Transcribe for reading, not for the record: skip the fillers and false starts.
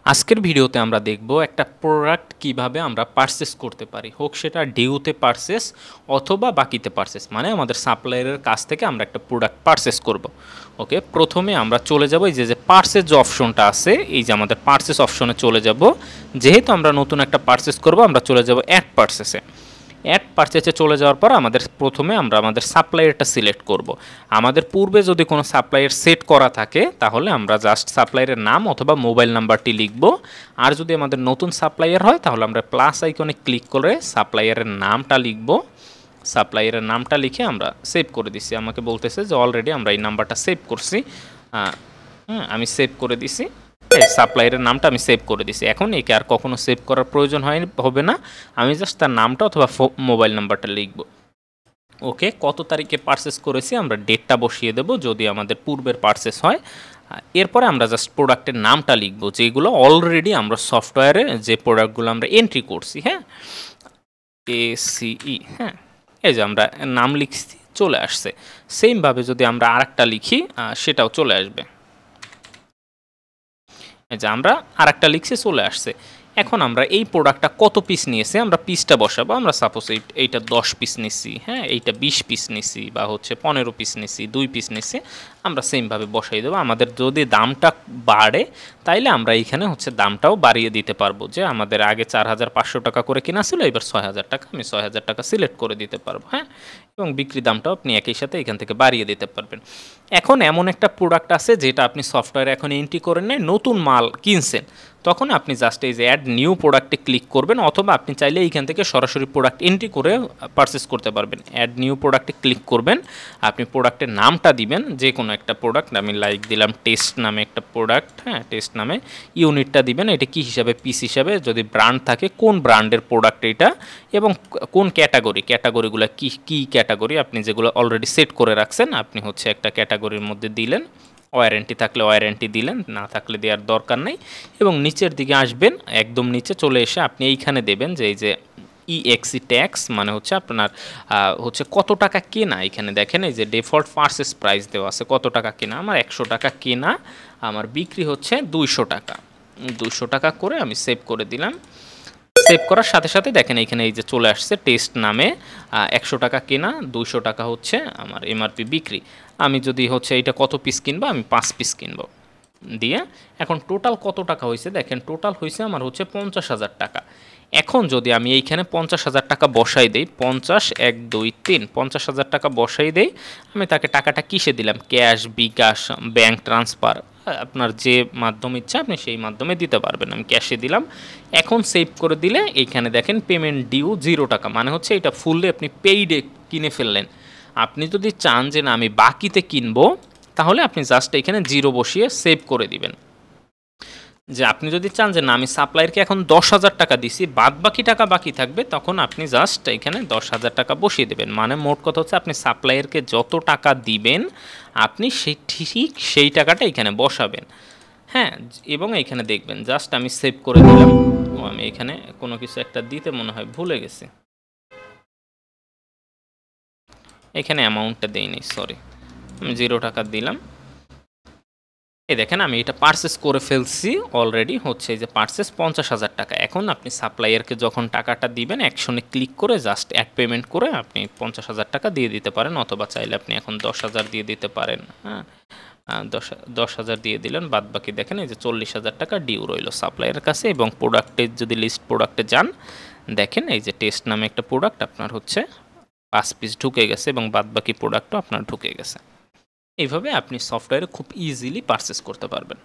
আজকের ভিডিওতে আমরা দেখব একটা প্রোডাক্ট কিভাবে আমরা পারচেস করতে পারি, হোক সেটা ডিউতে পারচেস অথবা বাকিতে পারচেস, মানে আমাদের সাপ্লায়ারের কাছ থেকে আমরা একটা প্রোডাক্ট পারচেস করব। ওকে, প্রথমে আমরা চলে যাব এই যে পারচেস যে অপশনটা আছে, এই যে আমাদের পারচেস অপশনে চলে যাব। যেহেতু আমরা নতুন একটা পারচেস করব, আমরা চলে যাব অ্যাড পারচেসে। অ্যাড পারচেসে চলে যাওয়ার পর প্রথমে আমরা আমাদের সাপ্লায়ারটা সিলেক্ট করব। আমাদের পূর্বে যদি কোনো সাপ্লায়ার সেট করা থাকে তাহলে আমরা জাস্ট সাপ্লায়ারের নাম অথবা মোবাইল নাম্বারটি লিখব। আর যদি আমাদের নতুন সাপ্লায়ার হয় তাহলে আমরা প্লাস আইকনে ক্লিক করে সাপ্লায়ারের নামটা লিখব। সাপ্লায়ারের নামটা লিখে আমরা সেভ করে দিছি। আমাকে বলতেছে যে অলরেডি আমরা এই নাম্বারটা সেভ করছি। আমি সেভ করে দিছি। সাপ্লায়ারের নামটা আমি সেভ করে দিছি। এখন একে আর কখনো সেভ করার প্রয়োজন হবে না। আমি জাস্ট তার নামটা অথবা মোবাইল নাম্বারটা লিখব। ওকে, কত তারিখে পারচেস করেছি আমরা ডেটটা বসিয়ে দেব যদি আমাদের পূর্বের পারচেস হয়। এরপরে আমরা জাস্ট প্রোডাক্টের নামটা লিখব, যেগুলো অলরেডি আমরা সফটওয়্যারে যে প্রোডাক্টগুলো আমরা এন্ট্রি করছি। হ্যাঁ, ACE। হ্যাঁ, এই যে আমরা নাম লিখছি, চলে আসছে। সেমভাবে যদি আমরা আরেকটা লিখি সেটাও চলে আসবে। যে আমরা আরেকটা লিখছি, চলে আসছে। এখন আমরা এই প্রোডাক্টটা কত পিস নিয়েছে আমরা পিসটা বসাবো। আমরা সাপোজ এইটা 10 পিস নিছি, হ্যাঁ, এইটা 20 পিস নিছি, বা হচ্ছে 15 পিস নিছি, 2 পিস নিছি, আমরা সেমভাবে বসাই দেবো। আমাদের যদি দামটা বাড়ে তাইলে আমরা এইখানে হচ্ছে দামটাও বাড়িয়ে দিতে পারবো। যে আমাদের আগে 4500 টাকা করে কেনা ছিল, এবার 6000 টাকা, আমি 6000 টাকা সিলেক্ট করে দিতে পারবো। হ্যাঁ, এবং বিক্রি দামটাও আপনি একই সাথে এখান থেকে বাড়িয়ে দিতে পারবেন। এখন এমন একটা প্রোডাক্ট আছে যেটা আপনি সফটওয়্যারে এখন এন্ট্রি করেন নাই, নতুন মাল কিনছেন, তখন আপনি জাস্ট এই যে অ্যাড নিউ প্রোডাক্টে ক্লিক করবেন, অথবা আপনি চাইলে এইখান থেকে সরাসরি প্রোডাক্ট এন্ট্রি করে পারচেস করতে পারবেন। অ্যাড নিউ প্রোডাক্টে ক্লিক করবেন, আপনি প্রোডাক্টের নামটা দিবেন, যে কোনো একটা প্রোডাক্ট। আমি লাইক দিলাম টেস্ট নামে একটা প্রোডাক্ট। হ্যাঁ, টেস্ট নামে ইউনিটটা দিবেন, এটা কি হিসাবে, পিস হিসাবে, যদি ব্র্যান্ড থাকে কোন ব্র্যান্ডের প্রোডাক্ট এটা, এবং কোন ক্যাটাগরিগুলো কি ক্যাটাগরি আপনি যেগুলো অলরেডি সেট করে রাখছেন, আপনি হচ্ছে একটা ক্যাটাগরির মধ্যে দিলেন। ওয়ারেন্টি থাকলে ওয়ারেন্টি দিলেন, না থাকলে দেওয়ার দরকার নেই। এবং নিচের দিকে আসবেন, একদম নিচে চলে এসে আপনি এইখানে দেবেন যে এই যে EXE ট্যাক্স, মানে হচ্ছে আপনার হচ্ছে কত টাকা কেনা। এখানে দেখেন এই যে ডিফল্ট পারচেস প্রাইস দেওয়া আছে, কত টাকা কেনা। আমার 100 টাকা কেনা, আমার বিক্রি হচ্ছে 200 টাকা। 200 টাকা করে আমি সেভ করে দিলাম। সেভ করার সাথে সাথে দেখেন এইখানে এই যে চলে আসছে টেস্ট নামে, 100 টাকা কেনা, 200 টাকা হচ্ছে আমার MRP বিক্রি। আমি যদি হচ্ছে এইটা কত পিস কিনবো, আমি 5 পিস কিনবো দিয়ে। এখন টোটাল কত টাকা হয়েছে দেখেন, টোটাল হয়েছে আমার হচ্ছে 50,000 টাকা। এখন যদি আমি এইখানে 50,000 টাকা বসাই দেই, 50 1 2 3 50,000 টাকা বসাই দেই, আমি তাকে টাকাটা কিসে দিলাম, ক্যাশ, বিকাশ, ব্যাংক ট্রান্সফার, আপনার যে মাধ্যম ইচ্ছা আপনি সেই মাধ্যমে দিতে পারবেন। আমি ক্যাশে দিলাম। এখন সেভ করে দিলে এইখানে দেখেন পেমেন্ট ডিউ 0 টাকা, মানে হচ্ছে এটা ফুললি আপনি পেইডে কিনে ফেললেন। আপনি যদি চান যে না আমি বাকিতে কিনবো, তাহলে আপনি জাস্ট এখানে 0 বসিয়ে সেভ করে দিবেন। যে আপনি যদি চান যে না আমি সাপ্লায়ারকে এখন 10,000 টাকা দিছি, বাদ বাকি টাকা বাকি থাকবে, তখন আপনি জাস্ট এখানে 10,000 টাকা বসিয়ে দেবেন। মানে মোট কথা হচ্ছে আপনি সাপ্লায়ারকে যত টাকা দিবেন আপনি ঠিক সেই টাকাটা এখানে বসাবেন। হ্যাঁ, এবং এইখানে দেখবেন জাস্ট আমি সেভ করে দিলাম। আমি এখানে কোনো কিছু একটা দিতে মনে হয় ভুলে গেছি, এখানে অ্যামাউন্টটা দেইনি, সরি। আমি 0 টাকা দিলাম। এই দেখেন আমি এটা পারচেস করে ফেলছি অলরেডি, হচ্ছে এই যে পারচেস 50,000 টাকা। এখন আপনি সাপ্লায়ারকে যখন টাকাটা দিবেন, অ্যাকশনে ক্লিক করে জাস্ট অ্যাড পেমেন্ট করে আপনি 50,000 টাকা দিয়ে দিতে পারেন, অথবা চাইলে আপনি এখন 10,000 দিয়ে দিতে পারেন। হ্যাঁ, 10,000 দিয়ে দিলেন, বাদ বাকি দেখেন এই যে 40,000 টাকা ডিউ রইল সাপ্লায়ারের কাছে। এবং প্রোডাক্টে যদি লিস্ট প্রোডাক্টে যান, দেখেন এই যে টেস্ট নামে একটা প্রোডাক্ট আপনার হচ্ছে 5 পিস ঢুকে গেছে, এবং বাদ বাকি প্রোডাক্টও আপনার ঢুকে গেছে। এইভাবে আপনি সফটওয়্যারে খুব ইজিলি পারচেস করতে পারবেন।